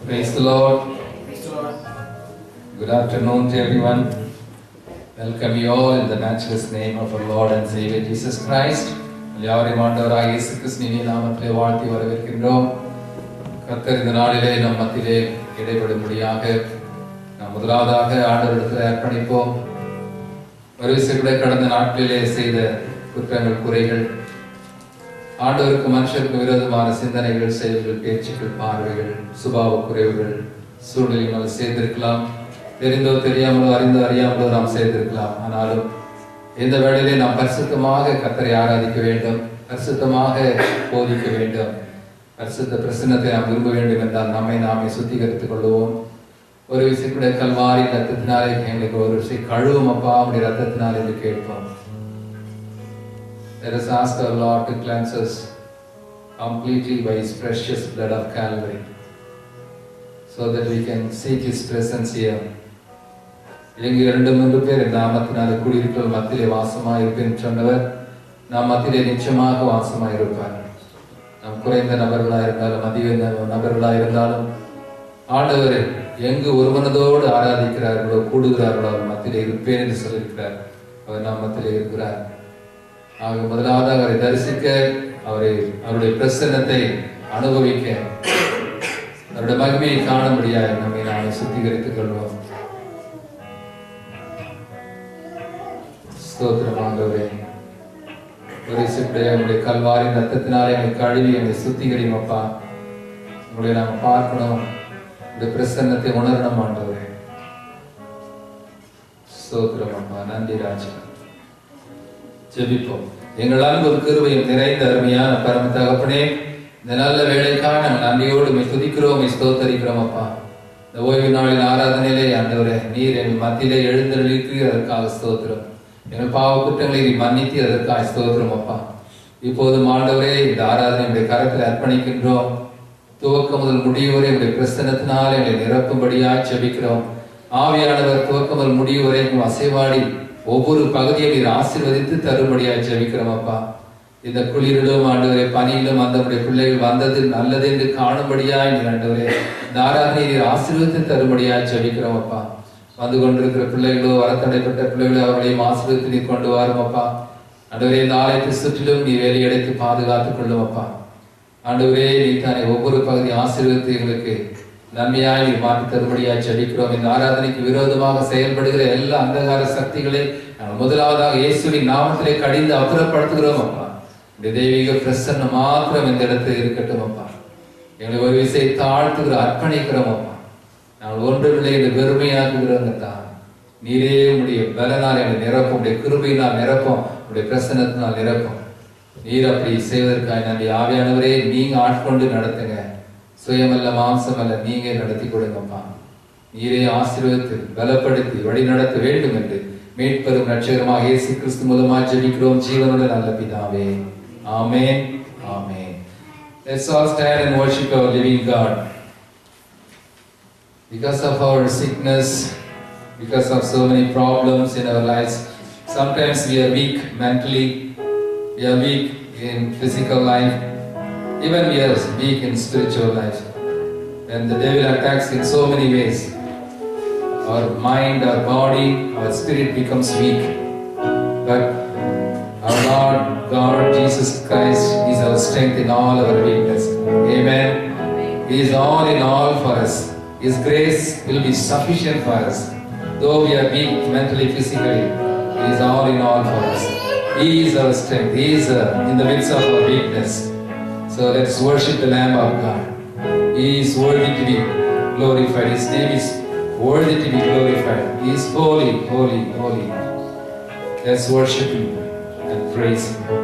Praise the Lord. Good afternoon to everyone. Welcome you all in the matchless name of our Lord and Savior Jesus Christ. யாவரையும் ஆண்டவராகிய இயேசு கிறிஸ்துவின் நாமத்திலே வாழ்த்தி வரவேற்கின்றோம். கர்த்தர் இந்த நாளிலே நம் மத்தியிலே இடைபடும்படியாக நாம் முதலாவதாக ஆண்டவரிடத்தில் அர்ப்பணிப்போம். கூட கடந்த நாட்களிலே செய்த குற்றங்கள், குறைகள், ஆண்டவருக்கு மனுஷருக்கு விரோதமான சிந்தனைகள், செயல்கள், பேச்சுக்கள், பார்வைகள், சுபாவ குறைவுகள், சூழ்நிலைகள் சேர்ந்திருக்கலாம். தெரிந்தோ தெரியாமலோ, அறிந்தோ அறியாமலோ நாம் செய்திருக்கலாம். ஆனாலும் இந்த வேளையிலே நாம் பரிசுத்தமாக கர்த்தரை ஆராதிக்க வேண்டும், பரிசுத்தமாக போதிக்க வேண்டும், பரிசுத்த பிரசன்னத்தை நாம் விரும்ப வேண்டும் என்றால் நம்மை நாமே சுத்திகரித்துக் கொள்வோம். ஒரு விஷயம் கூட கல்வாரி ரத்தத்தினாலே எங்களுக்கு ஒரு விஷயம் கழுவும் அப்பா, அவருடைய ரத்தத்தினாலே என்று கேட்போம். Let us ask our Lord to cleanse us completely by His precious blood of Calvary, so that we can seek His presence here. எங்கு 2-3 பேர் நாமத்தினாலே குடியிருக்கிற மத்தியிலே வாசமாக இருப்பேன் சொன்னவர் நாம் மத்தியிலே நிச்சயமாக வாசமாக இருப்பார். நாம் குறைந்த நபர்களாக இருந்தாலும், அதிக நபர்களாக இருந்தாலும், ஆண்டவர் எங்கு ஒருமனதோடு ஆராதிக்கிறார்களோ, கூடுகிறார்களோ அவர் மத்தியிலே இருப்பேன் என்று சொல்லியிருக்கிறார். அவர் நாம் மத்தியிலே இருக்கிறார். ஆக முதலாவதாக அவரை தரிசிக்க, அவருடைய பிரசன்னத்தை அனுபவிக்க, அவருடைய மகிமையை காண முடியாது நம்மை நாமே சுத்திகரித்துக் கொள்வோம். ஸ்தோத்திரம் ஆண்டவரே. ஒரு சிப்படைய உங்களுடைய கல்வாரி ரத்தத்தினாலே என்னை கழுவி என்னை சுத்திகரியும் அப்பா. உங்களை நாம பார்க்கணும், இந்த பிரசன்னத்தை உணரணும் ஆண்டவரே. ஸ்தோத்திரம் அப்பா. நன்றி ராஜா. ஜெபிப்போம். எங்கள் அன்பு கிருபையும் நிறைந்த அருமையான பரம தகப்பனே, இந்த நல்ல வேலைக்காக நாங்கள் நன்றியோடு உம்மை துதிக்கிறோம், உம்மை ஸ்தோத்தரிக்கிறோம் அப்பா. இந்த ஓய்வு நாளின் ஆராதனையிலே ஆண்டவரே நீர் எங்கள் மத்தியிலே எழுந்தருளிக்கு அதற்காக ஸ்தோத்திரம். எங்கள் பாவ குற்றங்களை நீ மன்னித்து அதற்காக ஸ்தோத்திரம் அப்பா. இப்போதும் ஆண்டவரே இந்த ஆராதனை உடைய கரத்தில் அர்ப்பணிக்கின்றோம். துவக்கம் முதல் முடிவு வரை உடைய பிரசன்னத்தினால் எங்களை நிரப்பும்படியாய் ஜெபிக்கிறோம். ஆவியானவர் துவக்கம் முதல் முடிவு வரைக்கும் அசைவாடி ஒவ்வொரு பகுதியை நீர் ஆசீர்வதித்து தரும்படியாய் ஜெபிக்கிறோம் அப்பா. இந்த குளிரிலும் ஆண்டவரே பனியிலும் அந்த பிள்ளைகள் வந்தது நல்லது என்று காணும்படியாய் நீர் ஆண்டவரே இந்த ஆராதனை நீர் ஆசீர்வதித்து தரும்படியாய் ஜெபிக்கிறோம் அப்பா. வந்து கொண்டிருக்கிற பிள்ளைகளோ, வரத்தடைப்பட்ட பிள்ளைகளோ, அவர்களையும் ஆசீர்வதித்து நீர் கொண்டு வரும் அப்பா. ஆண்டவரே இந்த ஆலயத்தை சுற்றிலும் நீ வேலை அடைத்து பாதுகாத்துக் கொள்ளும் அப்பா. ஆண்டவரே நீ தானே ஒவ்வொரு பகுதி ஆசீர்வதித்து எங்களுக்கு நன்மையாய் நீ மாற்றி தரும்படியாய் ஜெபிக்கிறோம். இந்த ஆராதனைக்கு விரோதமாக செயல்படுகிற எல்லா அந்தகார சக்திகளை நாங்கள் முதலாவதாக இயேசுவின் நாமத்திலே கடிந்து அப்புறப்படுத்துகிறோம் அப்பா. இந்த தெய்வீக பிரசன்னம் மாத்திரம் இந்த இடத்துல இருக்கட்டும் அப்பா. எங்களை ஒரு விஷயம் தாழ்த்துகிற அர்ப்பணிக்கிறோம் அப்பா. நாங்கள் ஒன்றுமில்லை என்று பெருமையாக்குகிறோம் தான். நீரே உடைய பலனால் எங்களை நிரப்பும், உடைய கிருபையினால் நிரப்பும், உடைய பிரசன்னத்தினால் நிரப்பும். நீர் அப்படி செய்வதற்காக நன்றி. ஆவியானவரே நீங்க ஆட்கொண்டு நடத்துங்க. சுயமல்ல மாம்சமல்ல, நீங்க நடத்தி கொடுங்கப்பா. நீரே ஆசீர்வதித்து பலப்படுத்தி வழி நடத்த வேண்டும் என்று மீட்பெரும் ரட்சகருமாக இயேசு கிறிஸ்து மூலமாக ஜெபிக்கிறோம் ஜீவனுள்ள நல்ல பிதாவே. ஆமென். ஆமென். Let's all stand and worship our living God. Because of our sickness, because of so many problems in our lives, sometimes we are weak mentally, we are weak in physical life, even we are weak in spiritual life. When the devil attacks in so many ways, our mind, our body, our spirit becomes weak. But our Lord God Jesus Christ is our strength in all our weakness. Amen. He is all in all for us. His grace will be sufficient for us. Though we are weak mentally, physically, He is all in all for us. He is our strength. He is in the midst of our weakness. So let's worship the Lamb of God. He is worthy to be glorified. His name is worthy to be glorified. He is holy, holy, holy. Let's worship Him and praise Him.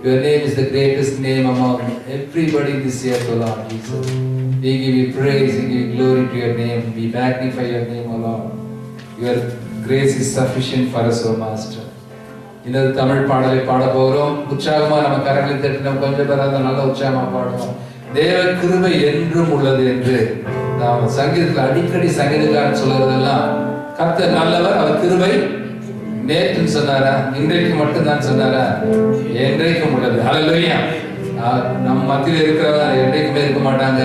Your name is the greatest name among everybody this year, O Lord Jesus. We give you praise, we give you glory to your name. We magnify your name, O Lord. Your grace is sufficient for us, O Master. இன்னொரு தமிழ் பாடலை பாட போகிறோம். உற்சாகமா நம்ம கரங்களை தட்டி நம்ம கொஞ்சம் பேர் அதை நல்ல உற்சாகமா பாடுவோம். தேவ கிருபை என்றும் உள்ளது என்று நாம் சங்கீதத்தில் அடிக்கடி சங்கீதக்காரன் சொல்றதெல்லாம் கர்த்தர் நல்லவர், அவர் கிருபை நேற்று சொன்னாரா, இன்றைக்கு மட்டும்தான் சொன்னாரா, என்றைக்கும் உள்ளது. ஹல்லேலூயா. நம் மத்தியில் இருக்கிறவங்க என்றைக்குமே இருக்க மாட்டாங்க.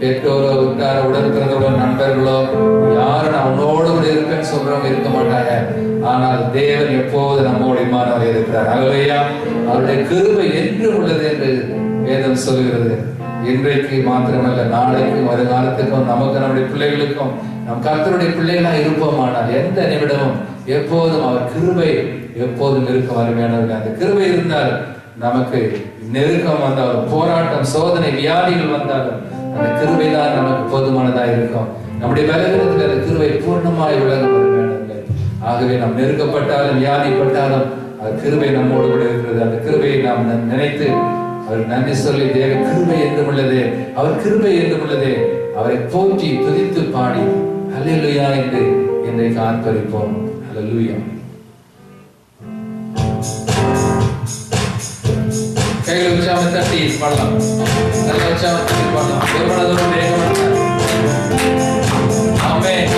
பெற்றோரோ உற்றாரோ உடன்பிறந்தவர்களோ நண்பர்களோ யாரும் நான் உன்னோடு கூட இருப்பேன்னு சொல்றவங்க இருக்க மாட்டாங்க. ஆனால் தேவன் எப்போது நம்மோடு மாணவர் இருக்கிறார். ஹல்லேலூயா. அவருடைய கிருபை என்றும் உள்ளது என்று வேதம் சொல்கிறது. இன்றைக்கு மாத்திரமல்ல, நாளைக்கும் வருகாலத்துக்கும் நமக்கு நம்முடைய பிள்ளைகளுக்கும் நம் கர்த்தருடைய பிள்ளைகளா இருப்போமானால் எந்த நிமிடமும் எப்போதும் அவர் கிருபை எப்போதும் இருக்கும். அருமையானவர்கள், அந்த கிருபை இருந்தால் நமக்கு நெருக்கம் வந்தாலும், போராட்டம், சோதனை, வியாதிகள் வந்தாலும் அந்த கிருபை தான் நமக்கு போதுமானதா இருக்கும். நம்முடைய பலவீனத்தில் அந்த கிருபை பூர்ணமாய் விளங்கும். அருமையானவர்கள், ஆகவே நாம் நெருக்கப்பட்டாலும் வியாதிப்பட்டாலும் அந்த கிருபை நம்மோடு கூட இருக்கிறது. அந்த கிருபையை நாம் நினைத்து அவர் நன்றி சொல்லி, தேவ கிருபை என்றும் உள்ளதே, அவர் கிருபை என்றும் உள்ளதே, அவரை போற்றி துதித்து பாடி ஹல்லேலூயா என்று இன்றைக்கு ஆர்ப்பரிப்போம். ஹல்லேலூயா. கைகளை உற்சாகம் தட்டி பாடலாம். நல்ல உற்சாகம் தட்டி பாடலாம். ஒரு மனதோடு வேகமாக. ஆமென்.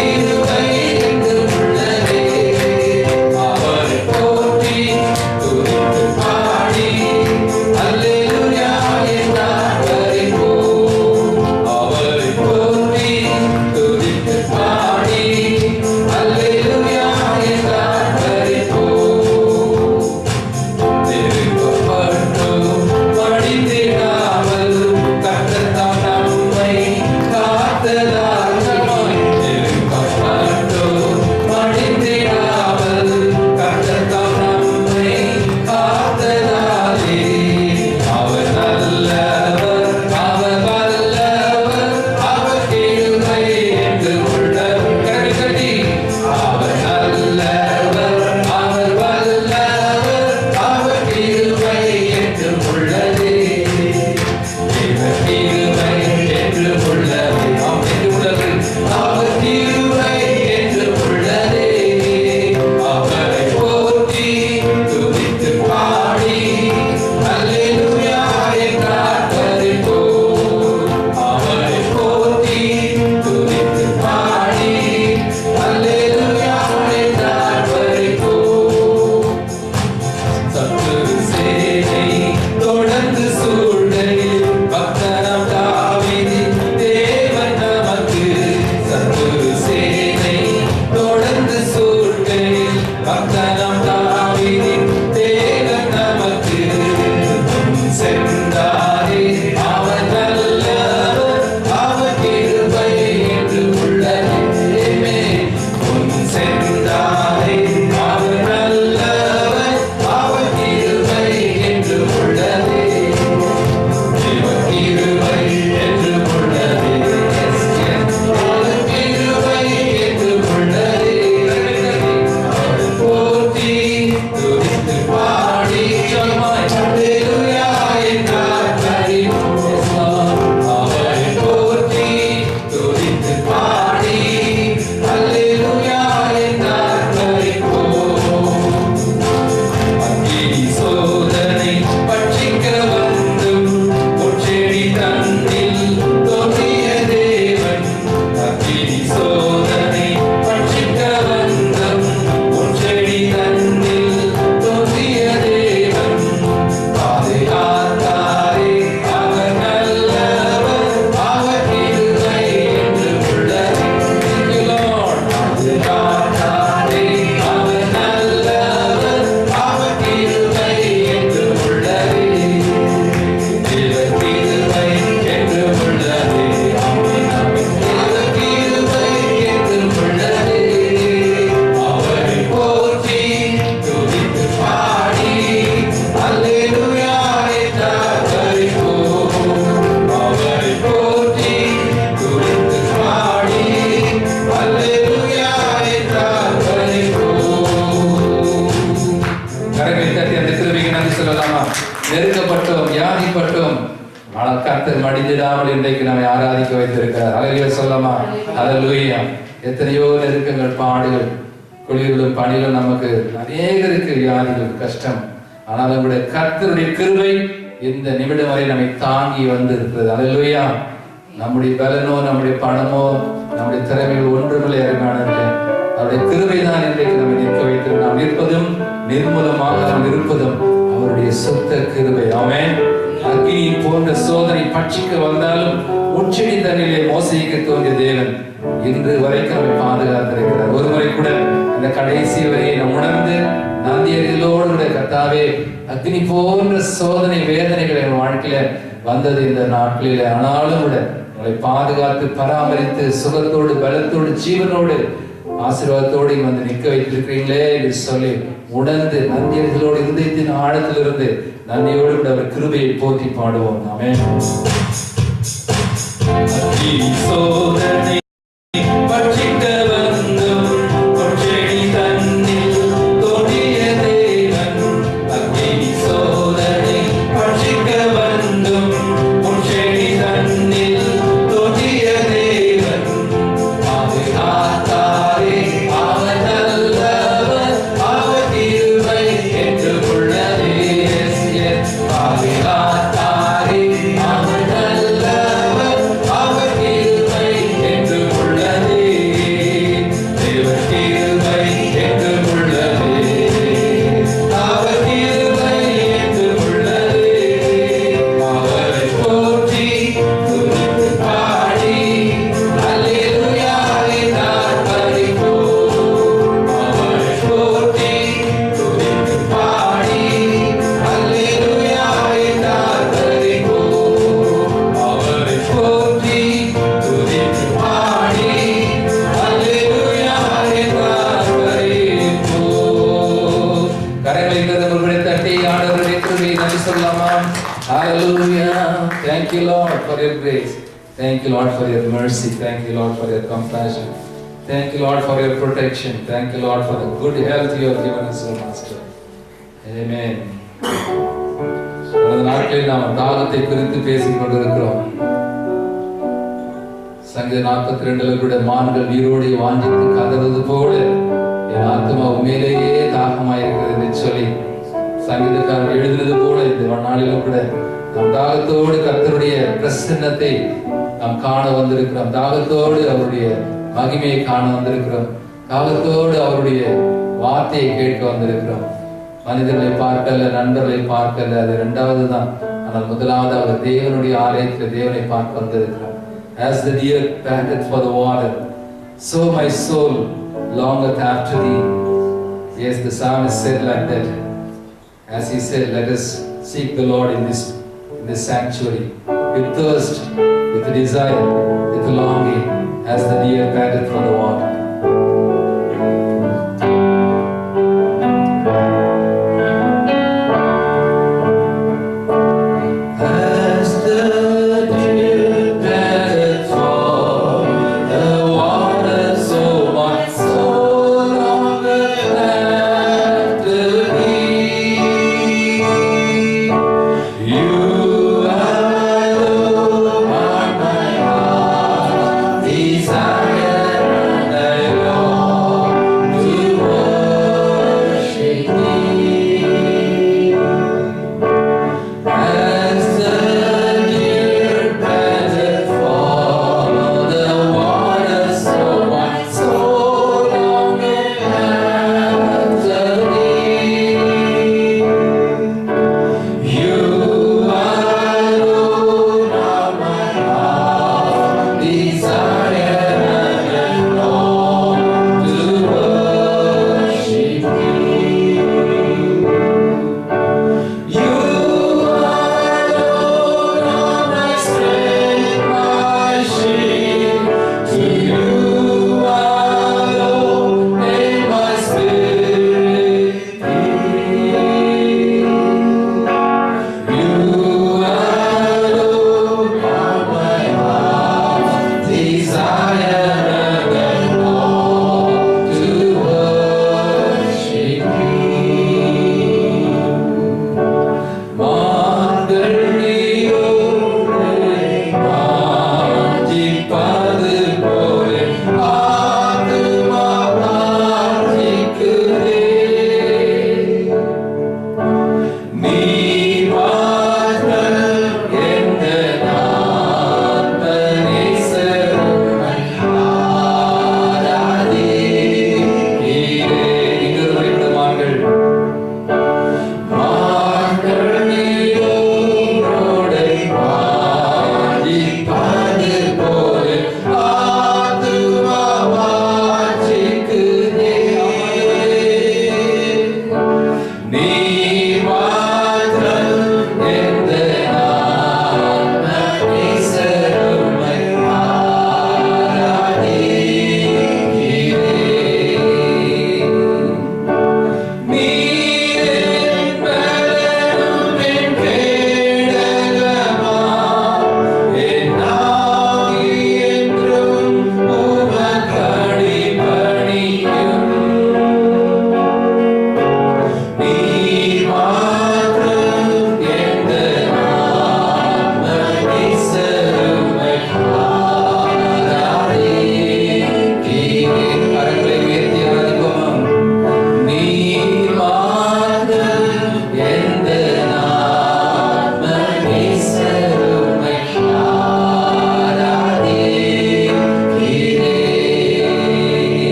கிருபை கர்த்தர் மடிந்திடாமல் இன்றைக்கு நம்மை ஆராதிக்க வைத்திருக்கிறார். ஹல்லேலூயா சொல்லமா? ஹல்லேலூயா. எத்தனையோ நெருக்கங்கள், பாடுகள், குளிர்களும் பணிகளும், நமக்கு அநேகருக்கு வியாதிகள், கஷ்டம். ஆனால் நம்முடைய கர்த்தருடைய கிருபை இந்த நிமிடம் வரை நம்மை தாங்கி வந்து இருக்கிறது. ஹல்லேலூயா. நம்முடைய பலனோ, நம்முடைய பணமோ, நம்முடைய திறமைகள் ஒன்றுமில்லை அருமையானவர்களே. அவருடைய கிருபை தான் இன்றைக்கு நம்மை நிற்க வைத்து நாம் நிற்பதும், நிர்மூலமாக நாம் இருப்பதும் அவருடைய சொந்த கிருபை. ஆமென். அக்கினி போன்ற சோதனை பட்சிக்க வந்தாலும் முச்செடி தண்ணிலே மோசைக்கு தோன்றிய தேவன் இன்று வரைக்கும் நம்மை பாதுகாத்திருக்கிறார். ஒருமுறை கூட இந்த கடைசி வரையை நாம் உணர்ந்து நந்தியர்களோடு கர்த்தாவே, அக்னி போன்ற சோதனை வேதனைகள் என் வாழ்க்கையில வந்தது இந்த நாட்களில். ஆனாலும் கூட உங்களை பாதுகாத்து பராமரித்து சுகத்தோடு, பலத்தோடு, ஜீவனோடு, ஆசீர்வாதத்தோடு வந்து நிற்க வைத்திருக்கிறீங்களே என்று சொல்லி உணர்ந்து நந்தியர்களோடு இருதயத்தின் ஆழத்திலிருந்து நன்றியோடு கூட அவர் கிருபையை போற்றி பாடுவோம். ஆமென். சோதனை பட்சிக்க வந்தும் பொற்செடி தன்னில் தோன்றிய தேவன். அக்கினி சோதனை பட்சிக்க வந்தும் பொற்செடி தன்னில் தோன்றிய தேவன். பாதுகாத்தாரே அவர் நல்லவர், அவர் கிருபை என்று உள்ளதே. பாதுகாத்தாரே அவர் நல்லவர், அவர் கிருபை என்று உள்ளதே. தேவர் கிருபை என்று உள்ளதே, அவர் கிருபை என்று உள்ளதே. அவரை போற்றி துதித்து பாடி அல்லேலூயா என்றார் பரிபூர்ண. அவரை போற்றி துதித்து பாடி அல்லேலூயா என்றார் பரிபூர்ண. அவரை போற்றி துதித்து பாடி அல்லேலூயா என்றார் பரிபூர்ண. கரங்களை நம்மளுடைய தட்டி ஆண்டவருடைய கிருபையை நன்றி சொல்லலாமா? Hallelujah. Thank you Lord for your grace. Thank you Lord for your mercy. Thank you Lord for your compassion. Thank you Lord for your protection. Thank you Lord for the good health you have given us, O Master. Amen. கடந்த நாட்களில் நாம் தாகத்தை குறித்து பேசிக் கொண்டிருக்கிறோம். சங்கீதம் 42 கூட மான்கள் நீரோடு வாஞ்சித்து கதறுவது போல என் ஆத்மா உண்மையிலேயே தாகமாயிருக்கிறது என்று சொல்லி சங்கீதக்காரர் எழுதினது போல இந்த நாளிலும் கூட நம் தாகத்தோடு கர்த்தருடைய பிரசன்னத்தை நாம் காண வந்திருக்கிறோம். தாகத்தோடு அவருடைய மகிமையை காண வந்திருக்கிறோம். தாகத்தோடு அவருடைய வார்த்தையை கேட்க வந்திருக்கிறோம். மனிதர்களை பார்க்கல, நண்பர்களை பார்க்கல, அது இரண்டாவது தான். ஆனால் முதலாவது அவர் தேவனுடைய ஆலயத்தில் தேவனை பார்க்க வந்திருக்கிறோம். As the deer panteth for the water, so my soul longeth after thee. Yes, the psalmist said like that. As he said, let us seek the Lord in this sanctuary with thirst, with desire, with longing, as the deer panteth for the water. Desire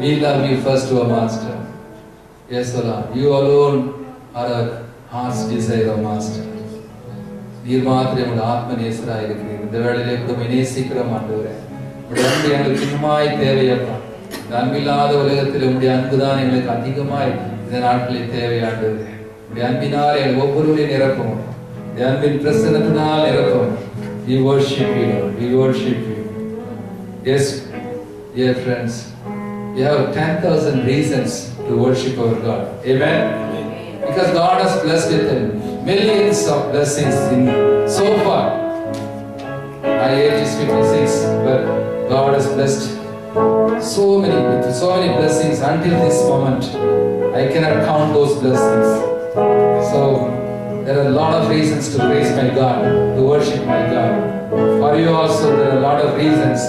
We love you first, O Master. Yes, O Lord. You alone are our heart's desire, O Master. நீர் மாத்திரம் நம்முடைய ஆத்ம நேசராக இருக்கிறீர். இந்த வேளையிலே கூட நேசிக்கிறோம் ஆண்டவரே. உம்முடைய அன்பு எங்களுக்கு இன்னுமாய் தேவையப்பா. இந்த அன்பில்லாத உலகத்தில் உம்முடைய அன்பு தான் எங்களுக்கு அதிகமாய் இந்த நாட்களில் தேவையாண்டது. உம்முடைய அன்பினால் எங்கள் ஒவ்வொருவரையும் நிரப்பும். இந்த அன்பின் பிரசன்னத்தினால் நிரப்பும். We worship you, Lord. We worship you. Yes, dear friends, we have 10,000 reasons to worship our God. Amen? Because God has blessed with millions of blessings in so far. My age is 56, but God has blessed so many blessings until this moment. I cannot count those blessings. So there are a lot of reasons to praise my God, to worship my God. For you also there are a lot of reasons.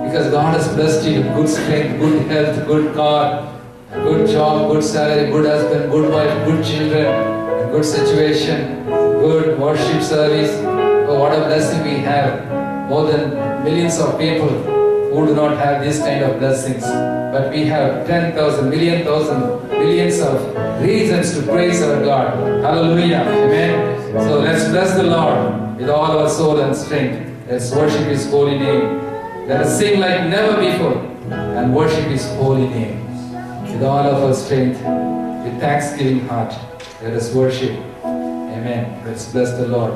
Because God has blessed you with good strength, good health, good car, good job, good salary, good husband, good wife, good children, good situation, good worship service. Oh, what a blessing we have. More than millions of people who do not have this kind of blessings. But we have 10,000, millions of reasons to praise our God. Hallelujah. Amen. So let's bless the Lord with all our soul and strength. Let's worship His holy name. Let us sing like never before and worship His holy name. With all of our strength, with thanksgiving heart, let us worship. Amen. Let's bless the Lord.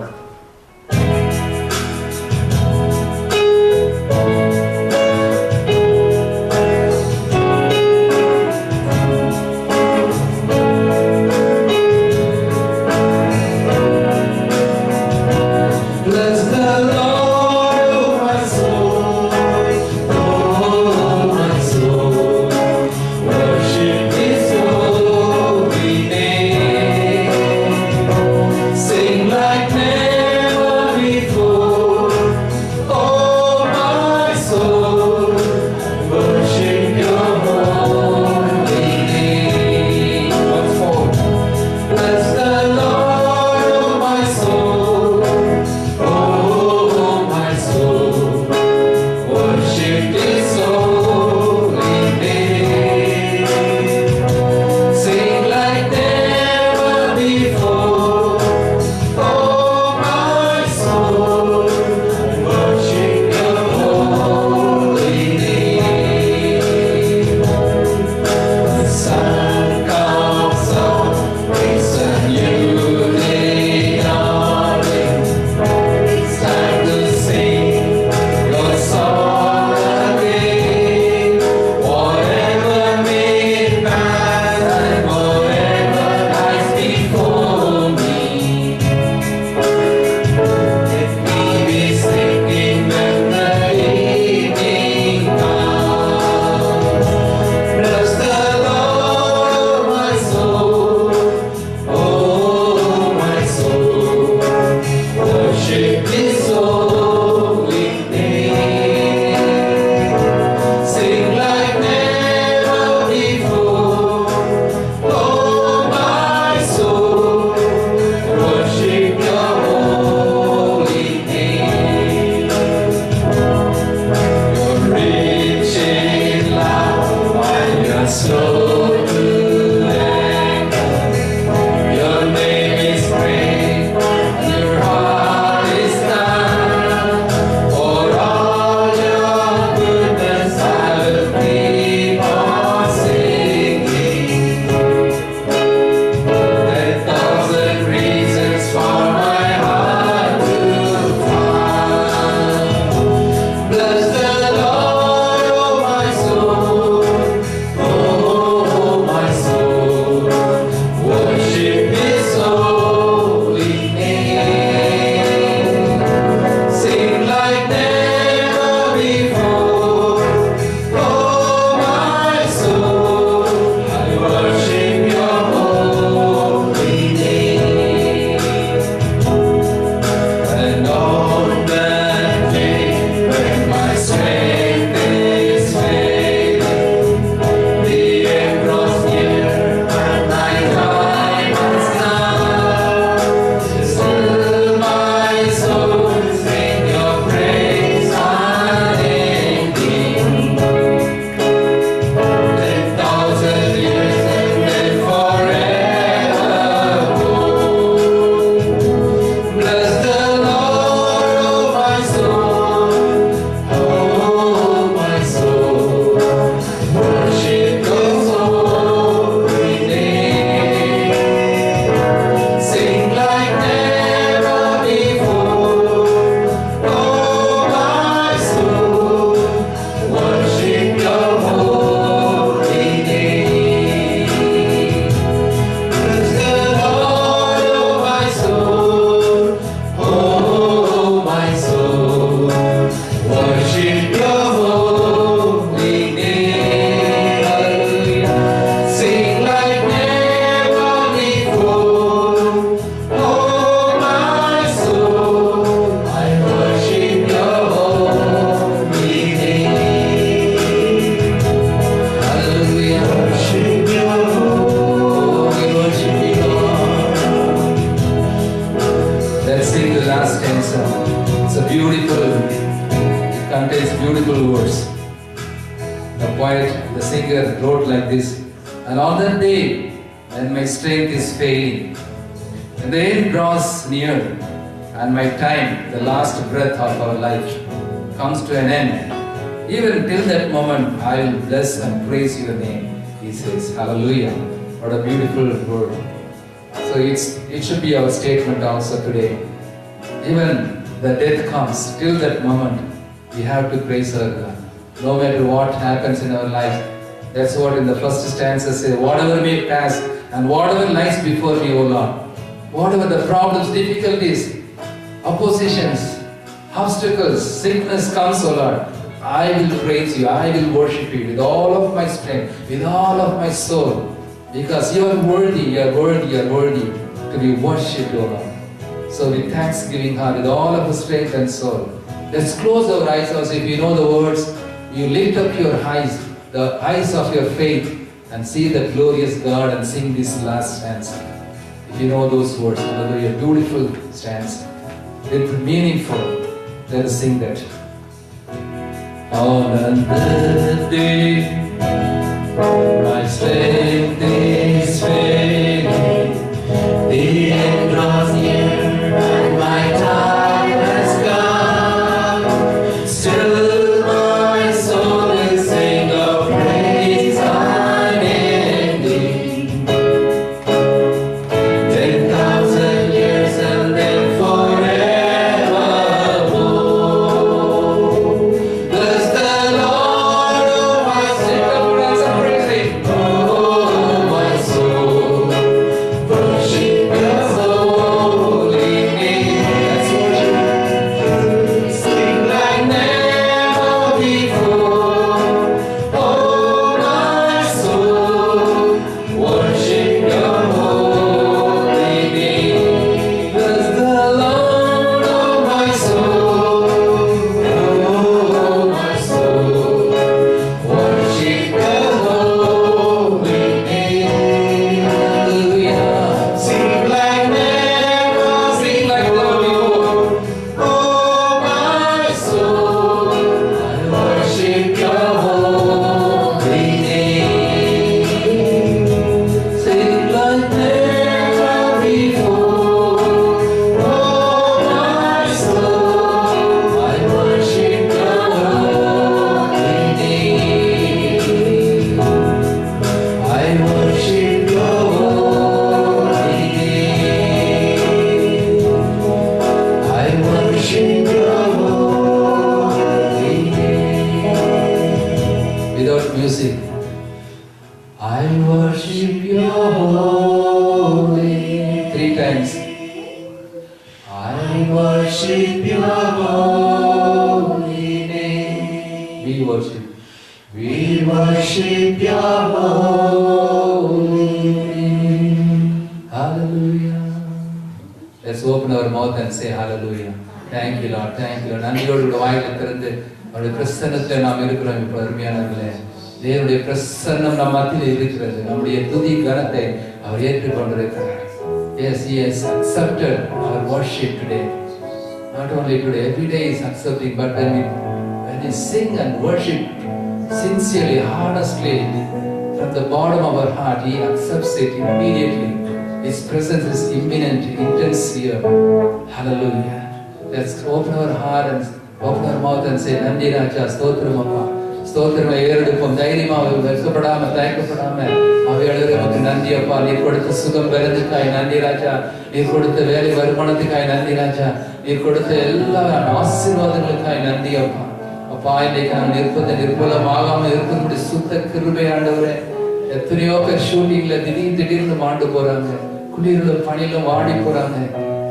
Sing like never poet, the singer wrote like this: and on that day when my strength is failing, and the end draws near, and my time, the last breath of our life, comes to an end, even till that moment I will bless and praise your name, he says. Hallelujah. What a beautiful word. So it should be our statement also today. Even the death comes, till that moment we have to praise our God. No matter what happens in our life. That's what in the first stanza says: whatever may pass and whatever lies before me, O Lord, whatever the problems, difficulties, oppositions, obstacles, sickness comes, O Lord, I will praise you, I will worship you with all of my strength, with all of my soul, because you are worthy, you are worthy, you are worthy to be worshipped, O Lord. So with thanksgiving heart, with all of the strength and soul, let's close our eyes also. If you know the words, you lift up your eyes, the eyes of your faith, and see the glorious God and sing this last stanza. If you know those words, hallelujah, beautiful stanza. It's meaningful. Let us sing that. On that day, my strength is failing, the end draws near, and my time has come. Still my soul will sing of praise unending. 10,000 years and then forevermore. Bless the Lord, oh my soul. Let's praise Him. Oh my soul, worship Your holy name. Let's worship. Sing like never before. Oh my soul, worship Your holy name. Bless the Lord, oh my soul. Oh my soul, worship Your holy name. Hallelujah. Sing like never before. Oh my soul, I worship Your holy name. Sing like never before. Oh my soul, I worship Your holy name. I worship Your holy name. I worship Your holy name. Without music, I worship Your holy. 3 times. I worship Your holy name. We worship. We worship Your holy name. Hallelujah. Let's open our mouth and say hallelujah. Thank you, Lord. Thank you, Lord. நன்றியோடு வாயிலை திறந்து அவருடைய பிரசன்னத்தில் நாம் இருக்கிறோம். இப்போ அருமையானவர்களே, தேவனுடைய பிரசன்னம் நம் மத்தியில் இருக்கிறது. நம்முடைய துதி கனத்தை அவர் ஏற்றுக்கொண்டிருக்கிறார். Yes, He has accepted our worship today. Not only today, every day He is accepting, but when we sing and worship sincerely, honestly, from the bottom of our heart, He accepts it immediately. His presence is imminent, intense here. Hallelujah. Let's open our heart and open our mouth and say, நன்றி ராஜா, ஸ்தோத்திரம் அப்பா, ஸ்தோத்திரம். ஏறெடுப்போம் தைரியமாக, வெட்கப்படாம, தயக்கப்படாம அவைகளுக்கு நமக்கு நன்றி அப்பா. நீர் கொடுத்த சுகம் பெறதுக்காய் நன்றி ராஜா. நீர் கொடுத்த வேலை வருமானத்துக்காய் நன்றி ராஜா. நீர் கொடுத்த எல்லா ஆசீர்வாதங்களுக்காய் நன்றி அப்பா. அப்பா, இன்றைக்கு நான் நிர்பலமாகாம இருக்கும்படி சுத்த கிருபை ஆண்டவரே. எத்தனையோ பேர் ஷூட்டிங்ல திடீர்னு மாண்டு போறாங்க, குளிர்ல பனியிலும் வாடி போறாங்க.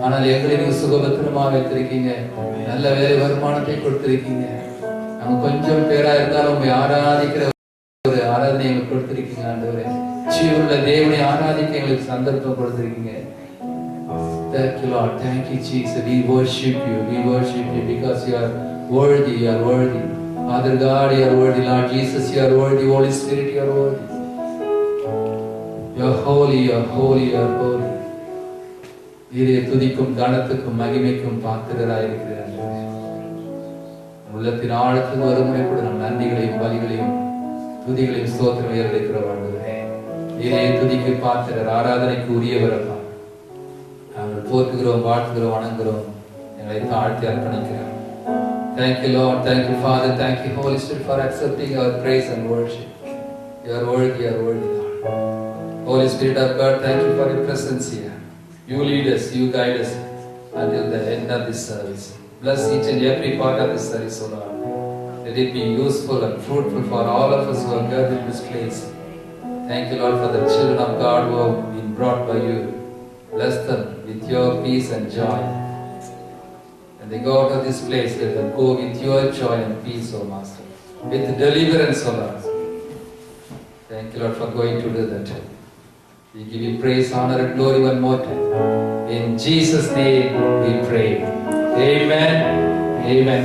ஆனால் எங்களை நீங்க சுகபத்திரமா வைத்திருக்கீங்க, நல்ல வேலை வருமானத்தை கொடுத்திருக்கீங்க. நம்ம கொஞ்சம் பேரா இருந்தாலும் உங்களை ஆராதிக்கிற ஒரு ஆராதனை எங்களுக்கு கொடுத்திருக்கீங்க ஆண்டவரே. ஜீவனுள்ள தேவனை ஆராதிக்க எங்களுக்கு சந்தர்ப்பம் கொடுத்திருக்கீங்க. Thank you, Lord. Thank you, Jesus. We worship you. We worship you because you are worthy. You are worthy. Father God, you are worthy. Lord Jesus, you are worthy. Holy Spirit, you are worthy. You are holy. You are holy. You are holy. நீரே துதிக்கும் கனத்துக்கும் மகிமைக்கும் பாத்திரராயிருக்கிறார். உள்ளத்தின் ஆழத்துக்கு வருமுறை கூட நம் நன்றிகளையும் பலிகளையும் துதிகளையும் ஸ்தோத்திரம் ஏறெடுக்கிறோம் ஆண்டவரே. நீரே துதிக்கு பாத்திரர், ஆராதனைக்கு உரியவர் அப்பா. நாங்கள் போற்றுகிறோம், வாழ்த்துகிறோம், வணங்குகிறோம், எங்களை தாழ்த்தி அர்ப்பணிக்கிறோம். Thank you, Lord. Thank you, Father. Thank you, Holy Spirit, for accepting our praise and worship. You are worthy, you are worthy, Lord. Holy Spirit of God, thank you for your presence here. You lead us, you guide us until the end of this service. Bless each and every part of this service, O Lord. Let it be useful and fruitful for all of us who are gathered in this place. Thank you, Lord, for the children of God who have been brought by you. Bless them with your peace and joy. When they go out of this place, let them go with your joy and peace, O Master. With deliverance, O Lord. Thank you, Lord, for going to do that. We give you praise, honor, and glory one more time. In Jesus' name we pray. Amen. Amen.